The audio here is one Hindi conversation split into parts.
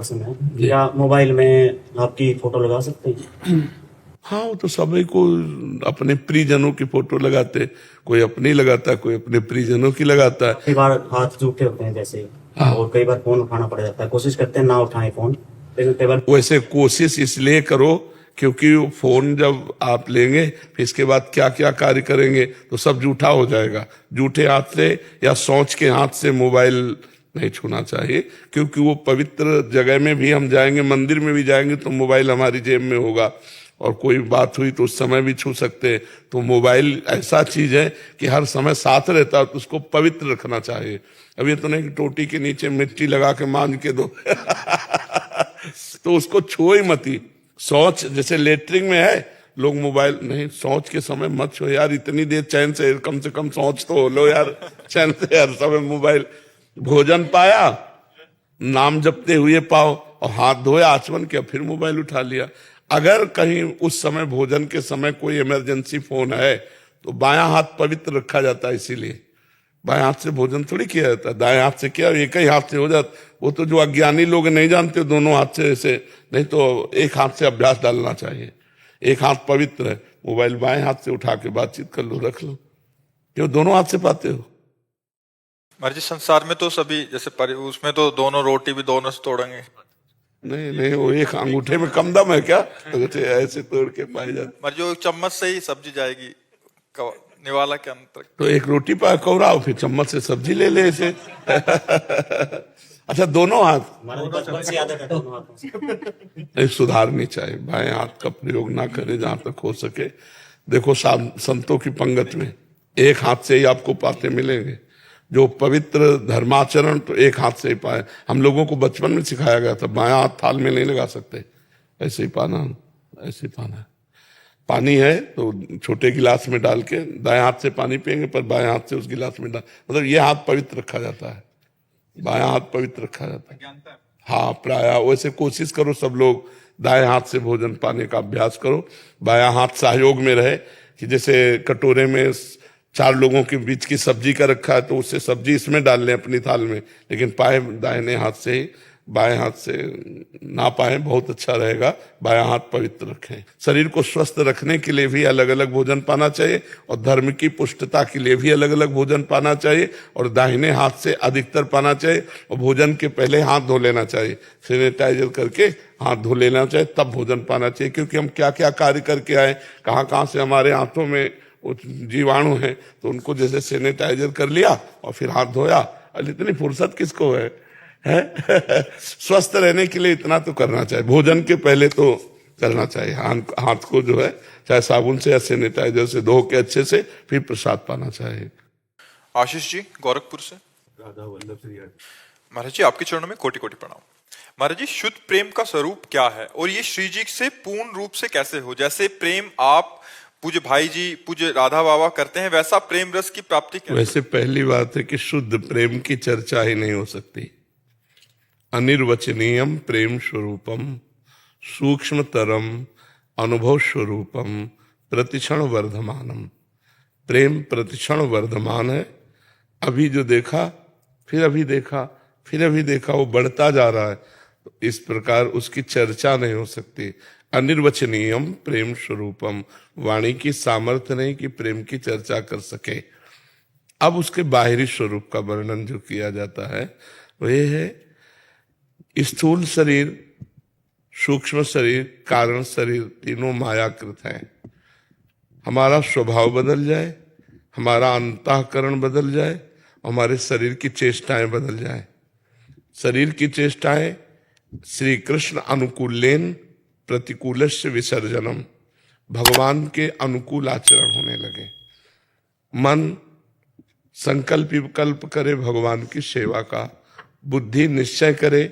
प्रश्न है, क्या मोबाइल में आपकी फोटो लगा सकते हैं? हाँ, वो तो सभी को अपने प्रियजनों की फोटो लगाते, कोई अपनी लगाता, कोई अपने प्रियजनों की लगाता है। कई बार हाथ जूठे होते हैं जैसे, और कई बार फोन उठाना पड़ जाता है, कोशिश करते हैं ना उठाएं फोन, लेकिन कई बार वैसे कोशिश इसलिए करो क्योंकि वो फोन जब आप लेंगे फिर इसके बाद क्या क्या कार्य करेंगे तो सब जूठा हो जाएगा। जूठे हाथ से या सोच के हाथ से मोबाइल नहीं छूना चाहिए, क्योंकि वो पवित्र जगह में भी हम जाएंगे, मंदिर में भी जाएंगे तो मोबाइल हमारी जेब में होगा, और कोई बात हुई तो उस समय भी छू सकते हैं। तो मोबाइल ऐसा चीज है कि हर समय साथ रहता है, तो उसको पवित्र रखना चाहिए। अब ये तो नहीं कि टोटी के नीचे मिट्टी लगा के मांझ के दो तो उसको छुओ ही मती। शौच जैसे लेटरिंग में है, लोग मोबाइल नहीं, शौच के समय मत छो यार, इतनी देर चैन से कम शौच तो हो लो यार, चैन से हर समय मोबाइल। भोजन पाया, नाम जपते हुए पाओ, और हाथ धोए आचमन किया, फिर मोबाइल उठा लिया। अगर कहीं उस समय भोजन के समय कोई इमरजेंसी फोन है तो बायां हाथ पवित्र रखा जाता है, इसीलिए बाएं हाथ से भोजन थोड़ी किया जाता है, दाएं हाथ से किया, एक ही हाथ से हो जाता। वो तो जो अज्ञानी लोग नहीं जानते दोनों हाथ से ऐसे, नहीं तो एक हाथ से अभ्यास डालना चाहिए। एक हाथ पवित्र है, मोबाइल बाएं हाथ से उठा के बातचीत कर लो, रख लो। क्यों दोनों हाथ से पाते हो? महाराज जी, संसार में तो सभी जैसे उसमें तो दोनों रोटी भी दोनों से तोड़ेंगे। नहीं नहीं, वो एक अंगूठे में कम दम है क्या? ऐसे तोड़ के पाए जाते। महाराज जी, एक चम्मच से ही सब्जी जाएगी निवाला के अंतर। तो एक रोटी पा कौराओ, फिर चम्मच से सब्जी ले ले ऐसे अच्छा, दोनों हाथ हमारा बचपन से आदत है दोनों हाथों से। नहीं, सुधारनी चाहिए। बाएं हाथ का प्रयोग ना करें जहां तक हो सके। देखो संतों की पंगत में एक हाथ से ही आपको पाते मिलेंगे। जो पवित्र धर्माचरण तो एक हाथ से ही पाए। हम लोगों को बचपन में सिखाया गया था, बायां हाथ थाल में नहीं लगा सकते, ऐसे ही पाना, ऐसे ही पाना है। पानी है तो छोटे गिलास में डाल के दाएं हाथ से पानी पियेंगे, पर बाएं हाथ से उस गिलास में डाल, मतलब ये हाथ पवित्र रखा जाता है, बायां हाथ पवित्र रखा जाता है। हाँ, प्राय वैसे कोशिश करो सब लोग दाएं हाथ से भोजन पाने का अभ्यास करो। बायां हाथ सहयोग में रहे, कि जैसे कटोरे में 4 लोगों के बीच की सब्जी का रखा है तो उससे सब्जी इसमें डाल लें अपनी थाल में, लेकिन पाए दाहिने हाथ से ही, बाएं हाथ से ना पाए, बहुत अच्छा रहेगा। बायां हाथ पवित्र रखें। शरीर को स्वस्थ रखने के लिए भी अलग अलग भोजन पाना चाहिए, और धर्म की पुष्टता के लिए भी अलग अलग भोजन पाना चाहिए, और दाहिने हाथ से अधिकतर पाना चाहिए। और भोजन के पहले हाथ धो लेना चाहिए, सैनिटाइजर करके हाथ धो लेना चाहिए, तब भोजन पाना चाहिए। क्योंकि हम क्या क्या कार्य करके आए, कहाँ कहाँ से हमारे हाथों में जीवाणु हैं, तो उनको जैसे सैनिटाइजर कर लिया और फिर हाथ धोया। अरे इतनी फुर्सत किसको है? स्वस्थ रहने के लिए इतना तो करना चाहिए, भोजन के पहले तो करना चाहिए। हाथ को जो है चाहे साबुन से या सैनिटाइजर से धो के अच्छे से, फिर प्रसाद पाना चाहिए। आशीष जी गोरखपुर से। महाराज जी, आपके चरणों में कोटि कोटि प्रणाम। महाराज जी, शुद्ध प्रेम का स्वरूप क्या है, और ये श्री जी से पूर्ण रूप से कैसे हो? जैसे प्रेम आप पूज्य भाई जी, पूज्य राधा बाबा करते हैं, वैसा प्रेम रस की प्राप्ति कैसे? वैसे पहली बात है कि शुद्ध प्रेम की चर्चा ही नहीं हो सकती। अनिर्वचनीयम प्रेम स्वरूपम सूक्ष्मतरम अनुभव स्वरूपम प्रतिक्षण वर्धमानम। प्रेम प्रतिक्षण वर्धमान है। अभी जो देखा, फिर अभी देखा, फिर अभी देखा, वो बढ़ता जा रहा है। तो इस प्रकार उसकी चर्चा नहीं हो सकती। अनिर्वचनीयम प्रेम स्वरूपम, वाणी की सामर्थ्य नहीं कि प्रेम की चर्चा कर सके। अब उसके बाहरी स्वरूप का वर्णन जो किया जाता है वह है स्थूल शरीर, सूक्ष्म शरीर, कारण शरीर, तीनों मायाकृत हैं। हमारा स्वभाव बदल जाए, हमारा अंतःकरण बदल जाए, हमारे शरीर की चेष्टाएं बदल जाए। शरीर की चेष्टाएं श्री कृष्ण अनुकूलेन प्रतिकूलस्य विसर्जनम, भगवान के अनुकूल आचरण होने लगे। मन संकल्प विकल्प करे भगवान की सेवा का, बुद्धि निश्चय करे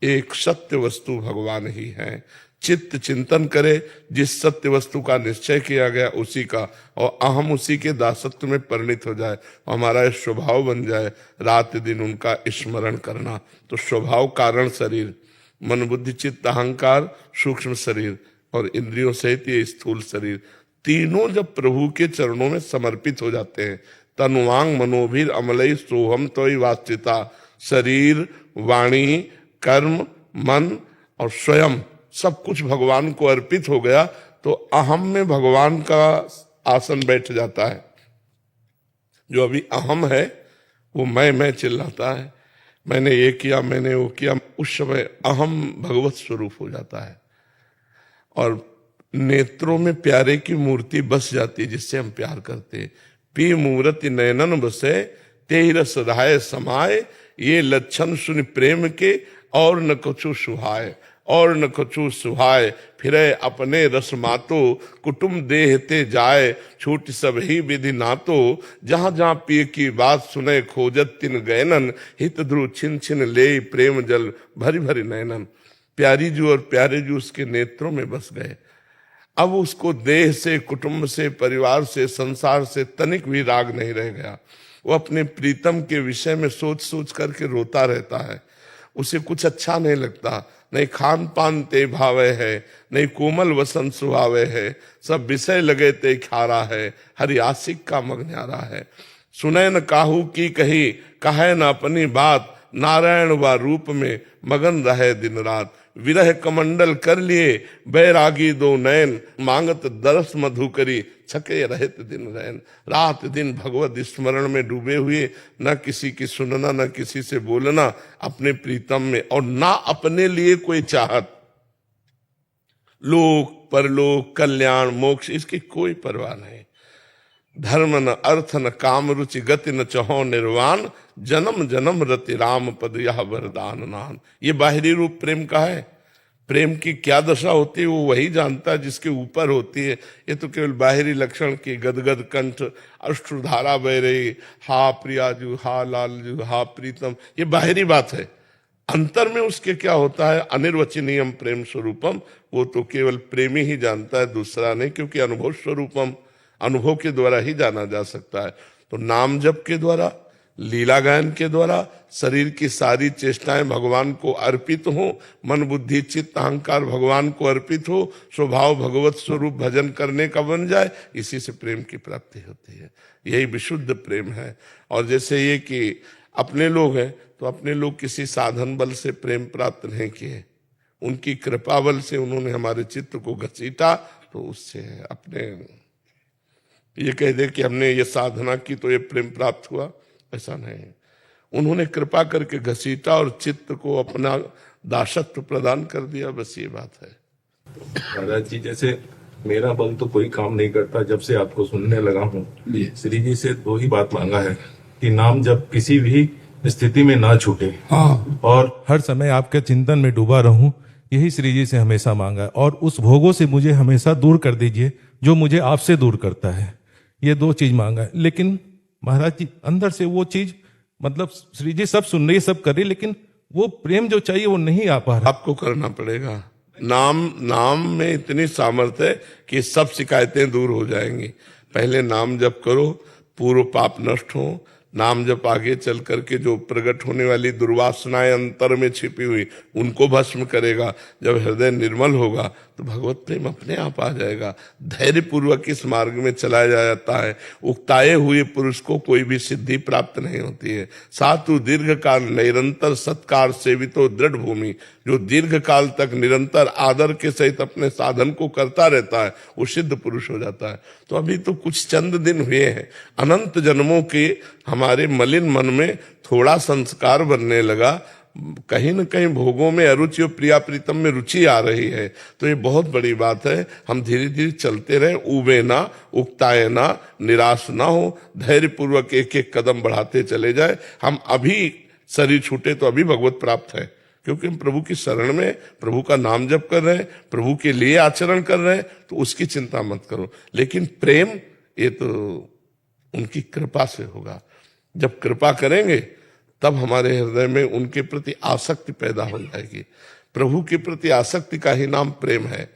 एक सत्य वस्तु भगवान ही है, चित्त चिंतन करे जिस सत्य वस्तु का निश्चय किया गया उसी का, और अहम उसी के दासत्व में परिणित हो जाए, हमारा यह स्वभाव बन जाए रात दिन उनका स्मरण करना। तो स्वभाव कारण शरीर, मन बुद्धि चित्त अहंकार सूक्ष्म शरीर, और इंद्रियों सहित ये स्थूल शरीर, तीनों जब प्रभु के चरणों में समर्पित हो जाते हैं, तनुवांग मनोभीर अमलई सोहम तो वाचिता, शरीर वाणी कर्म मन और स्वयं सब कुछ भगवान को अर्पित हो गया तो अहम में भगवान का आसन बैठ जाता है। जो अभी अहम है वो मैं चिल्लाता है, मैंने ये किया, मैंने वो किया, उस समय अहम भगवत स्वरूप हो जाता है और नेत्रों में प्यारे की मूर्ति बस जाती है जिससे हम प्यार करते। पी मूर्ति नयनन बसे ते ही रस रहाय समाये, ये लक्षण सुन प्रेम के और न कछु सुहाय, और न कछु सुहाय, फिरे अपने रस मातो कुटुम देहते जाए, छूट सब ही विधि नातो, जहां जहां पिए की बात सुने खोजत तिन गैनन, हित ध्रुव छिन छिन ले प्रेम जल भरी भरी नैनन। प्यारी जू और प्यारे जू उसके नेत्रों में बस गए। अब उसको देह से, कुटुंब से, परिवार से, संसार से तनिक भी राग नहीं रह गया। वो अपने प्रीतम के विषय में सोच सोच करके रोता रहता है, उसे कुछ अच्छा नहीं लगता, नहीं खान पान ते भावे है, नहीं कोमल वसन सुहावे है, सब विषय लगे ते खारा है, हरि आशिक का मग न्यारा है। सुने न काहू की कही, कहे न अपनी बात, नारायण व रूप में मगन रहे दिन रात। विरह कमंडल कर लिए बैरागी दो नयन, मांगत दरस मधु करी छके रहत दिन रैन। रात दिन भगवत स्मरण में डूबे हुए, न किसी की सुनना, न किसी से बोलना, अपने प्रीतम में, और ना अपने लिए कोई चाहत। लोक परलोक कल्याण मोक्ष इसकी कोई परवाह नहीं। धर्म न अर्थ न काम रुचि गति न चहो निर्वाण, जन्म जन्म रति राम पद यह वरदान नान। ये बाहरी रूप प्रेम का है। प्रेम की क्या दशा होती है वो वही जानता है जिसके ऊपर होती है। ये तो केवल बाहरी लक्षण की गदगद कंठ अश्रुधारा बह रही, हा प्रियाजू, हा लालजू, हा प्रीतम, ये बाहरी बात है। अंतर में उसके क्या होता है, अनिर्वचनीयम प्रेम स्वरूपम, वो तो केवल प्रेमी ही जानता है, दूसरा नहीं, क्योंकि अनुभव स्वरूपम, अनुभव के द्वारा ही जाना जा सकता है। तो नाम जप के द्वारा, लीला गायन के द्वारा शरीर की सारी चेष्टाएं भगवान को अर्पित हो, मन बुद्धि चित्त अहंकार भगवान को अर्पित हो, स्वभाव भगवत स्वरूप भजन करने का बन जाए, इसी से प्रेम की प्राप्ति होती है। यही विशुद्ध प्रेम है। और जैसे ये कि अपने लोग हैं तो अपने लोग किसी साधन बल से प्रेम प्राप्त नहीं किए, उनकी कृपा बल से उन्होंने हमारे चित्त को घसीटा, तो उससे अपने ये कह दे कि हमने ये साधना की तो ये प्रेम प्राप्त हुआ, ऐसा नहीं। उन्होंने कृपा करके घसीटा और चित्त को अपना दासत्व प्रदान कर दिया, बस ये बात है। महाराज जी, जैसे मेरा बल तो कोई काम नहीं करता, जब से आपको सुनने लगा हूँ, श्री जी से दो ही बात मांगा है कि नाम जब किसी भी स्थिति में ना छूटे, और हर समय आपके चिंतन में डूबा रहूं, यही श्री जी से हमेशा मांगा है। और उस भोगों से मुझे हमेशा दूर कर दीजिए जो मुझे आपसे दूर करता है। ये दो चीज मांगा है। लेकिन महाराज जी अंदर से वो चीज, मतलब श्री जी सब सुन रही, सब कर रही, लेकिन वो प्रेम जो चाहिए वो नहीं आ पा रहा। आपको करना पड़ेगा। नाम में इतनी सामर्थ्य है कि सब शिकायतें दूर हो जाएंगी। पहले नाम जप करो, पूर्व पाप नष्ट हो। नाम जप आगे चल करके जो प्रकट होने वाली दुर्वासनाएं अंतर में छिपी हुई उनको भस्म करेगा। जब हृदय निर्मल होगा तो भगवत प्रेम अपने आप आ जाएगा। धैर्य पूर्वक इस मार्ग में चलाया जाता है। उक्ताए हुए पुरुष को कोई भी सिद्धि प्राप्त नहीं होती है। सातु दीर्घ काल निरंतर सत्कार सेवितो दृढ़ भूमि, जो दीर्घ काल तक निरंतर आदर के सहित अपने साधन को करता रहता है वो सिद्ध पुरुष हो जाता है। तो अभी तो कुछ चंद दिन हुए हैं, अनंत जन्मों के हमारे मलिन मन में थोड़ा संस्कार बनने लगा, कहीं न कहीं भोगों में अरुचि और प्रिया प्रीतम में रुचि आ रही है। तो ये बहुत बड़ी बात है। हम धीरे धीरे चलते रहे, उबे ना, उकताए ना, निराश ना हो, धैर्य पूर्वक एक एक कदम बढ़ाते चले जाए। हम अभी शरीर छूटे तो अभी भगवत प्राप्त है, क्योंकि हम प्रभु की शरण में प्रभु का नाम जप कर रहे हैं, प्रभु के लिए आचरण कर रहे हैं, तो उसकी चिंता मत करो। लेकिन प्रेम ये तो उनकी कृपा से होगा। जब कृपा करेंगे तब हमारे हृदय में उनके प्रति आसक्ति पैदा हो जाएगी। प्रभु के प्रति आसक्ति का ही नाम प्रेम है।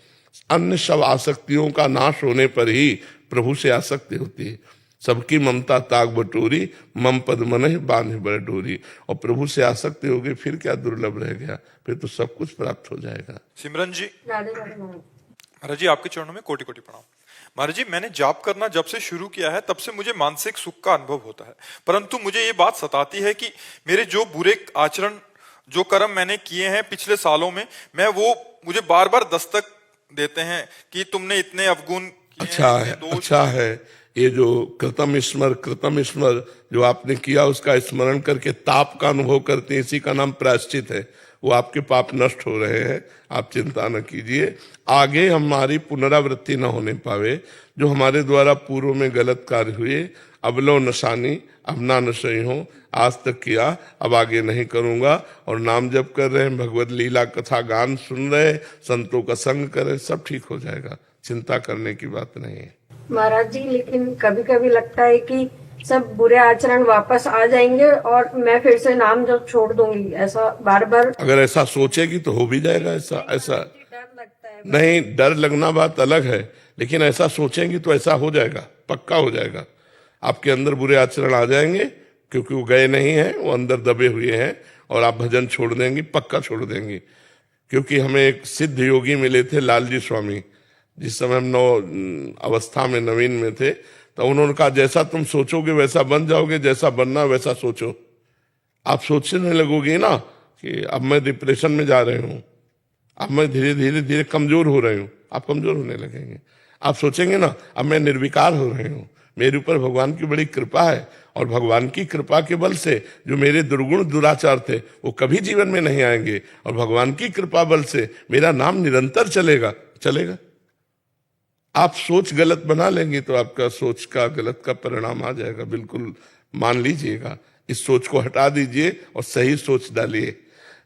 अन्य सब आसक्तियों का नाश होने पर ही प्रभु से आसक्ति होती है। सबकी ममता ताग बटोरी, मम पद मन बांध बड़ डोरी। और प्रभु से आसक्ति होगी फिर क्या दुर्लभ रह गया, फिर तो सब कुछ प्राप्त हो जाएगा। सिमरन जी, महाराज जी आपके चरणों में कोटि कोटि प्रणाम। महाराज जी, मैंने जाप करना जब से शुरू किया है तब से मुझे मानसिक सुख का अनुभव होता है, परंतु मुझे ये बात सताती है कि मेरे जो बुरे आचरण जो कर्म मैंने किए हैं पिछले सालों में, मैं वो मुझे बार बार दस्तक देते हैं कि तुमने इतने अवगुण किए अच्छा हैं, है, इतने दोष अच्छा है। ये जो कृतम स्मर जो आपने किया उसका स्मरण करके ताप का अनुभव करते हैं, इसी का नाम प्रायश्चित है। वो आपके पाप नष्ट हो रहे हैं, आप चिंता न कीजिए। आगे हमारी पुनरावृत्ति न होने पावे, जो हमारे द्वारा पूर्व में गलत कार्य हुए, अबलो नशानी अब ना नशई हो, आज तक किया अब आगे नहीं करूंगा। और नाम जप कर रहे हैं, भगवत लीला कथा गान सुन रहे, संतों का संग करें, सब ठीक हो जाएगा, चिंता करने की बात नहीं है। महाराज जी, लेकिन कभी कभी लगता है कि सब बुरे आचरण वापस आ जाएंगे और मैं फिर से नाम जब छोड़ दूंगी, ऐसा बार बार अगर ऐसा सोचेगी तो हो भी जाएगा। ऐसा डर लगता है। नहीं, डर लगना बात अलग है, लेकिन ऐसा सोचेंगी तो ऐसा हो जाएगा, पक्का हो जाएगा। आपके अंदर बुरे आचरण आ जाएंगे, क्योंकि वो गए नहीं हैं, वो अंदर दबे हुए हैं, और आप भजन छोड़ देंगी, पक्का छोड़ देंगी। क्योंकि हमें एक सिद्ध योगी मिले थे, लालजी स्वामी, जिस समय हम अवस्था में नवीन में थे, तो उन्होंने कहा जैसा तुम सोचोगे वैसा बन जाओगे, जैसा बनना वैसा सोचो। आप सोचने लगोगे ना कि अब मैं डिप्रेशन में जा रही हूँ, अब मैं धीरे धीरे धीरे कमजोर हो रही हूँ, आप कमजोर होने लगेंगे। आप सोचेंगे ना अब मैं निर्विकार हो रही हूँ, मेरे ऊपर भगवान की बड़ी कृपा है, और भगवान की कृपा के बल से जो मेरे दुर्गुण दुराचार थे वो कभी जीवन में नहीं आएंगे, और भगवान की कृपा बल से मेरा नाम निरंतर चलेगा। आप सोच गलत बना लेंगे तो आपका सोच का गलत का परिणाम आ जाएगा, बिल्कुल मान लीजिएगा। इस सोच को हटा दीजिए और सही सोच डालिए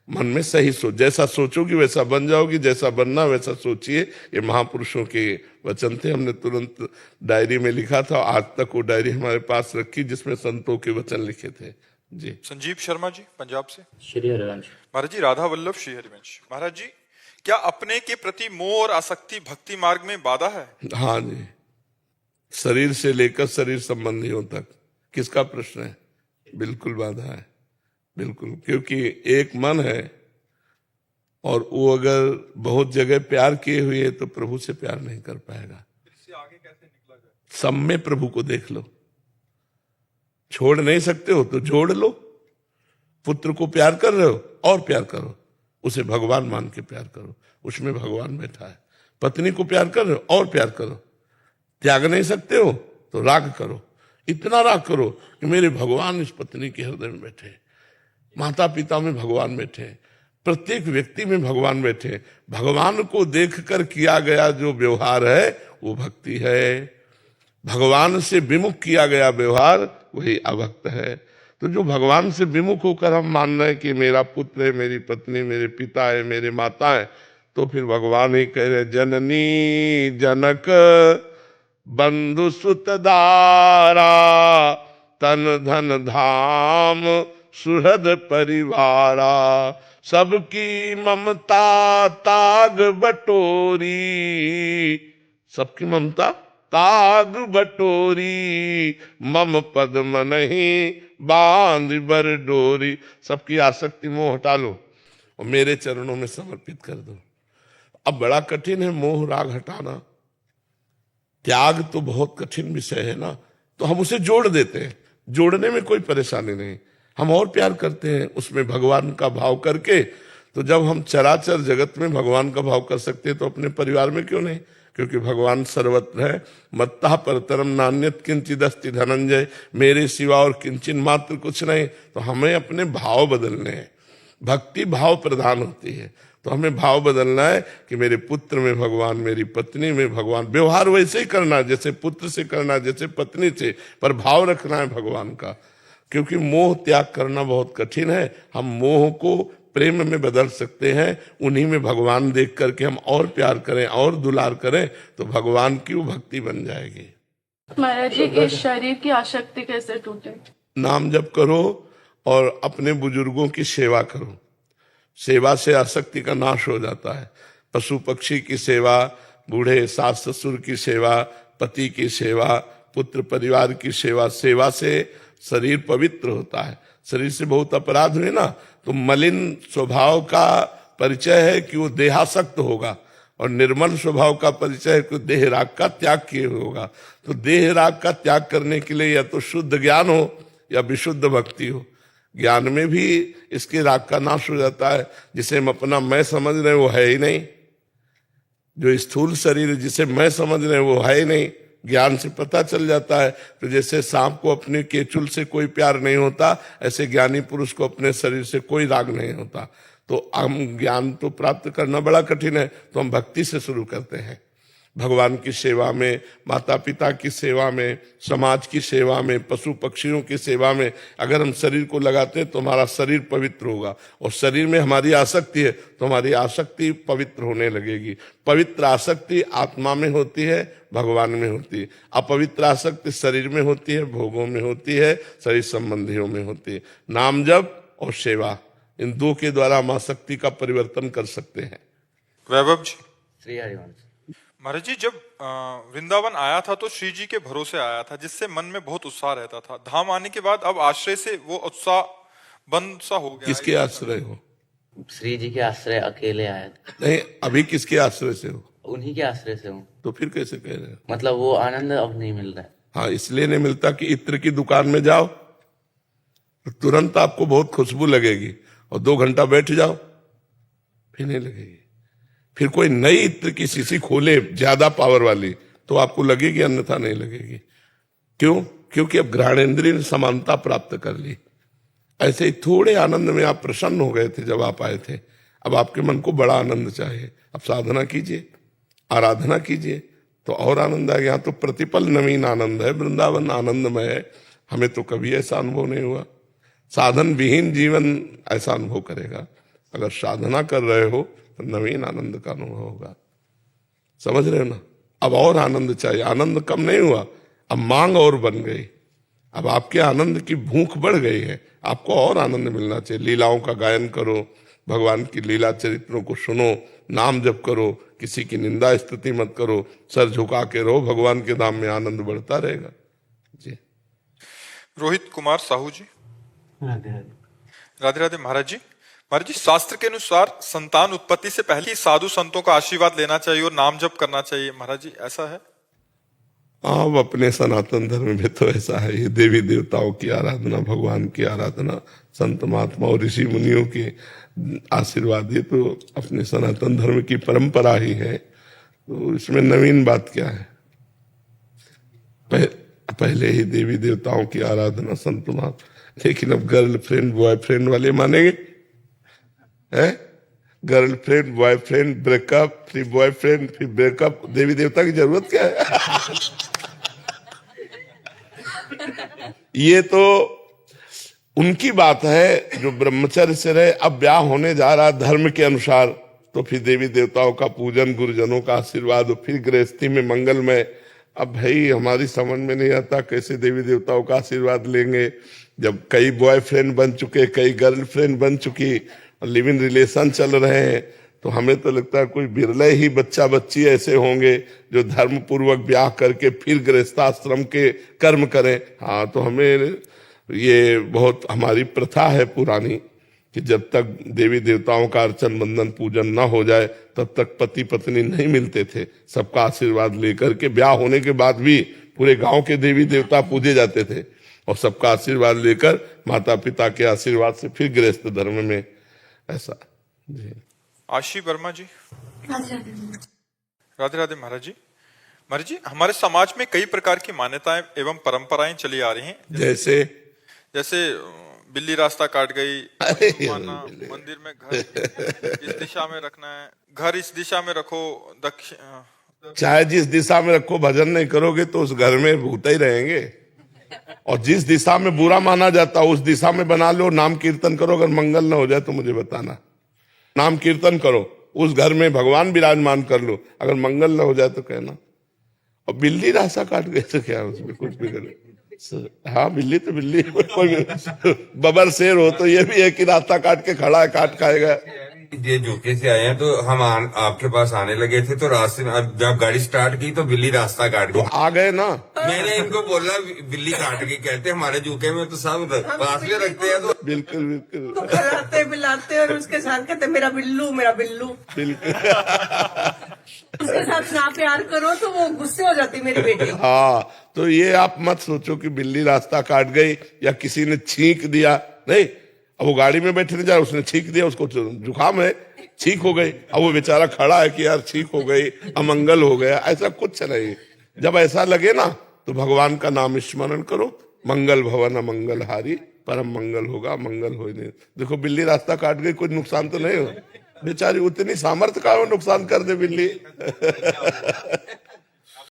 मन में। सही सोच, जैसा सोचोगी वैसा बन जाओगी, जैसा बनना वैसा सोचिए। ये महापुरुषों के वचन थे, हमने तुरंत डायरी में लिखा था। आज तक वो डायरी हमारे पास रखी जिसमें संतों के वचन लिखे थे। जी। संजीव शर्मा जी पंजाब से। श्री हरिवंश। महाराज जी, राधा वल्लभ श्री हरिवंश। महाराज जी, क्या अपने के प्रति मोह और आसक्ति भक्ति मार्ग में बाधा है? हाँ जी, शरीर से लेकर शरीर संबंधियों तक किसका प्रश्न है? बिल्कुल बाधा है, बिल्कुल। क्योंकि एक मन है, और वो अगर बहुत जगह प्यार किए हुए है तो प्रभु से प्यार नहीं कर पाएगा। इससे आगे कैसे निकला जाए? सब में प्रभु को देख लो। छोड़ नहीं सकते हो तो जोड़ लो। पुत्र को प्यार कर रहे हो और प्यार करो, उसे भगवान मान के प्यार करो, उसमें भगवान बैठा है। पत्नी को प्यार कर रहे हो और प्यार करो। त्याग नहीं सकते हो तो राग करो, इतना राग करो कि मेरे भगवान इस पत्नी के हृदय में बैठे, माता पिता में भगवान बैठे, प्रत्येक व्यक्ति में भगवान बैठे। भगवान को देखकर किया गया जो व्यवहार है वो भक्ति है। भगवान से विमुख किया गया व्यवहार वही अभक्त है। तो जो भगवान से विमुख होकर हम मान रहे हैं कि मेरा पुत्र है, मेरी पत्नी, मेरे पिता है, मेरे माता है, तो फिर भगवान ही कह रहे जननी जनक बंधु सुतदारा तन धन धाम सुहृद परिवारा सबकी ममता ताग बटोरी। सबकी ममता ताग बटोरी मम पद्म नहीं बांध बर डोरी। सबकी आसक्ति मोह हटा लो और मेरे चरणों में समर्पित कर दो। अब बड़ा कठिन है मोह राग हटाना, त्याग तो बहुत कठिन विषय है ना, तो हम उसे जोड़ देते हैं। जोड़ने में कोई परेशानी नहीं, हम और प्यार करते हैं उसमें भगवान का भाव करके। तो जब हम चराचर जगत में भगवान का भाव कर सकते हैं तो अपने परिवार में क्यों नहीं? क्योंकि भगवान सर्वत्र है। मत्ता परतरम नान्यत किंचिदस्ति धनंजय, मेरे सिवा और किंचन मात्र कुछ नहीं। तो हमें अपने भाव बदलने हैं। भक्ति भाव प्रधान होती है, तो हमें भाव बदलना है कि मेरे पुत्र में भगवान, मेरी पत्नी में भगवान। व्यवहार वैसे ही करना जैसे पुत्र से करना, जैसे पत्नी से, पर भाव रखना है भगवान का। क्योंकि मोह त्याग करना बहुत कठिन है। हम मोह को प्रेम में बदल सकते हैं। उन्हीं में भगवान देख करके हम और प्यार करें और दुलार करें तो भगवान की वो भक्ति बन जाएगी। महाराज जी, इस शरीर की आसक्ति कैसे टूटे? नाम जप करो और अपने बुजुर्गों की सेवा करो। सेवा से आसक्ति का नाश हो जाता है। पशु पक्षी की सेवा, बूढ़े सास ससुर की सेवा, पति की सेवा, पुत्र परिवार की सेवा। सेवा से शरीर पवित्र होता है। शरीर से बहुत अपराध हुए ना, तो मलिन स्वभाव का परिचय है कि वो देहासक्त होगा, और निर्मल स्वभाव का परिचय है कि देह राग का त्याग किए होगा। तो देह राग का त्याग करने के लिए या तो शुद्ध ज्ञान हो या विशुद्ध भक्ति हो। ज्ञान में भी इसके राग का नाश हो जाता है। जिसे हम अपना मैं समझ रहे हैं वो है ही नहीं, जो स्थूल शरीर जिसे मैं समझ रहे हैं वो है ही नहीं, ज्ञान से पता चल जाता है। तो जैसे सांप को अपने केचुल से कोई प्यार नहीं होता, ऐसे ज्ञानी पुरुष को अपने शरीर से कोई राग नहीं होता। तो हम ज्ञान तो प्राप्त करना बड़ा कठिन है, तो हम भक्ति से शुरू करते हैं, भगवान की सेवा में, माता पिता की सेवा में, समाज की सेवा में, पशु पक्षियों की सेवा में। अगर हम शरीर को लगाते हैं तो हमारा शरीर पवित्र होगा, और शरीर में हमारी आसक्ति है तो हमारी आसक्ति पवित्र होने लगेगी। पवित्र आसक्ति आत्मा में होती है, भगवान में होती है। अपवित्र आसक्ति शरीर में होती है, भोगों में होती है, शरीर संबंधियों में होती है। नाम जप और सेवा, इन दो के द्वारा हम आसक्ति का परिवर्तन कर सकते हैं। वैभव जी। श्री हरिवंश। महाराज जी, जब वृंदावन आया था तो श्री जी के भरोसे आया था, जिससे मन में बहुत उत्साह रहता था। धाम आने के बाद अब आश्रय से वो उत्साह बंद सा हो गया। किसके आश्रय हो? श्री जी के आश्रय अकेले आए थे। नहीं, अभी किसके आश्रय से हो? उन्हीं के आश्रय से हूँ। तो फिर कैसे कह रहे हो? मतलब वो आनंद अब नहीं मिल रहा है। हाँ, इसलिए नहीं मिलता कि इत्र की दुकान में जाओ तो तुरंत आपको बहुत खुशबू लगेगी, और 2 घंटा बैठ जाओ फिर नहीं लगेगी। फिर कोई नई इत्र की शीशी खोले ज्यादा पावर वाली तो आपको लगेगी, अन्यथा नहीं लगेगी। क्यों? क्योंकि अब घ्राणेन्द्रिय ने समानता प्राप्त कर ली। ऐसे ही थोड़े आनंद में आप प्रसन्न हो गए थे जब आप आए थे, अब आपके मन को बड़ा आनंद चाहिए। अब साधना कीजिए, आराधना कीजिए तो और आनंद आ गया। तो प्रतिपल नवीन आनंद है, वृंदावन आनंदमय है। हमें तो कभी ऐसा अनुभव नहीं हुआ। साधन विहीन जीवन ऐसा अनुभव करेगा। अगर साधना कर रहे हो तो नवीन आनंद का अनुभव होगा। समझ रहे हो ना? अब और आनंद चाहिए। आनंद कम नहीं हुआ, अब मांग और बन गई। अब आपके आनंद की भूख बढ़ गई है, आपको और आनंद मिलना चाहिए। लीलाओं का गायन करो, भगवान की लीला चरित्रों को सुनो, नाम जप करो, किसी की निंदा स्तुति मत करो, सर झुका के रहो, भगवान के धाम में आनंद बढ़ता रहेगा। जी। रोहित कुमार साहू जी। राधे राधे। महाराज जी, शास्त्र के अनुसार संतान उत्पत्ति से पहले ही साधु संतों का आशीर्वाद लेना चाहिए और नाम जप करना चाहिए। महाराज जी, ऐसा है? अब अपने सनातन धर्म में तो ऐसा है। ये देवी देवताओं की आराधना, भगवान की आराधना, संत महात्मा और ऋषि मुनियों के आशीर्वाद, ये तो अपने सनातन धर्म की परंपरा ही है। तो इसमें नवीन बात क्या है? पहले ही देवी देवताओं की आराधना, संत महात्मा। लेकिन अब गर्लफ्रेंड बॉयफ्रेंड वाले मानेंगे? है गर्लफ्रेंड बॉयफ्रेंड ब्रेकअप, फिर बॉयफ्रेंड, फिर ब्रेकअप। देवी देवता की जरूरत क्या है? ये तो उनकी बात है जो ब्रह्मचर्य से रहे। अब ब्याह होने जा रहा धर्म के अनुसार, तो फिर देवी देवताओं का पूजन, गुरुजनों का आशीर्वाद, फिर गृहस्थी में मंगलमय। अब भाई हमारी समझ में नहीं आता कैसे देवी देवताओं का आशीर्वाद लेंगे जब कई बॉयफ्रेंड बन चुके, कई गर्लफ्रेंड बन चुकी, लिव इन रिलेशन चल रहे हैं। तो हमें तो लगता है कोई बिरले ही बच्चा बच्ची ऐसे होंगे जो धर्म पूर्वक ब्याह करके फिर गृहस्थाश्रम के कर्म करें। हाँ, तो हमें ये बहुत हमारी प्रथा है पुरानी कि जब तक देवी देवताओं का अर्चन बंदन पूजन ना हो जाए तब तक पति पत्नी नहीं मिलते थे। सबका आशीर्वाद लेकर के ब्याह होने के बाद भी पूरे गांव के देवी देवता पूजे जाते थे, और सबका आशीर्वाद लेकर माता पिता के आशीर्वाद से फिर गृहस्थ धर्म में ऐसा। जी। आशी वर्मा जी। राधे राधे। महाराज जी, हमारे समाज में कई प्रकार की मान्यताएं एवं परंपराएं चली आ रही हैं। जैसे बिल्ली रास्ता काट गई, मंदिर में घर इस दिशा में रखना है, घर इस दिशा में रखो, चाहे जिस दिशा में रखो, भजन नहीं करोगे तो उस घर में भूत ही रहेंगे। और जिस दिशा में बुरा माना जाता है उस दिशा में बना लो, नाम कीर्तन करो। अगर मंगल न हो जाए तो मुझे बताना, नाम कीर्तन करो, उस घर में भगवान विराजमान कर लो। अगर मंगल न हो जाए तो कहना। और बिल्ली रास्ता काट गई तो क्या उसमें कुछ भी करे? हाँ, बिल्ली तो बिल्ली, कोई बबर शेर हो तो ये भी है कि रास्ता काट के खड़ा है, काट खाएगा। ये यूके से आए हैं तो हम आपके पास आने लगे थे, तो रास्ते में जब गाड़ी स्टार्ट की तो बिल्ली रास्ता काट गई। तो आ गए ना। मैंने इनको बोला बिल्ली काट गई, कहते हमारे यूके में तो सब पास में रखते हैं। तो बिल्कुल बिल्कुल तो खिलाते पिलाते और उसके साथ कहते मेरा बिल्लू मेरा बिल्लू। बिल्कुल उसके साथ ना प्यार करो तो वो गुस्से हो जाती मेरी बेटी। हाँ, तो ये आप मत सोचो कि बिल्ली रास्ता काट गई या किसी ने छींक दिया। नहीं, अब वो गाड़ी में बैठे नहीं जा, उसने छींक दिया, उसको जुकाम है, छींक हो गई। अब वो बेचारा खड़ा है कि यार छींक हो गई, अमंगल हो गया, ऐसा कुछ नहीं। जब ऐसा लगे ना तो भगवान का नाम स्मरण करो, मंगल भवन अमंगल हारी, परम मंगल होगा, मंगल हो ही नहीं। देखो बिल्ली रास्ता काट गई, कोई नुकसान तो नहीं हो, बेचारी उतनी सामर्थ्य का नुकसान कर दे बिल्ली।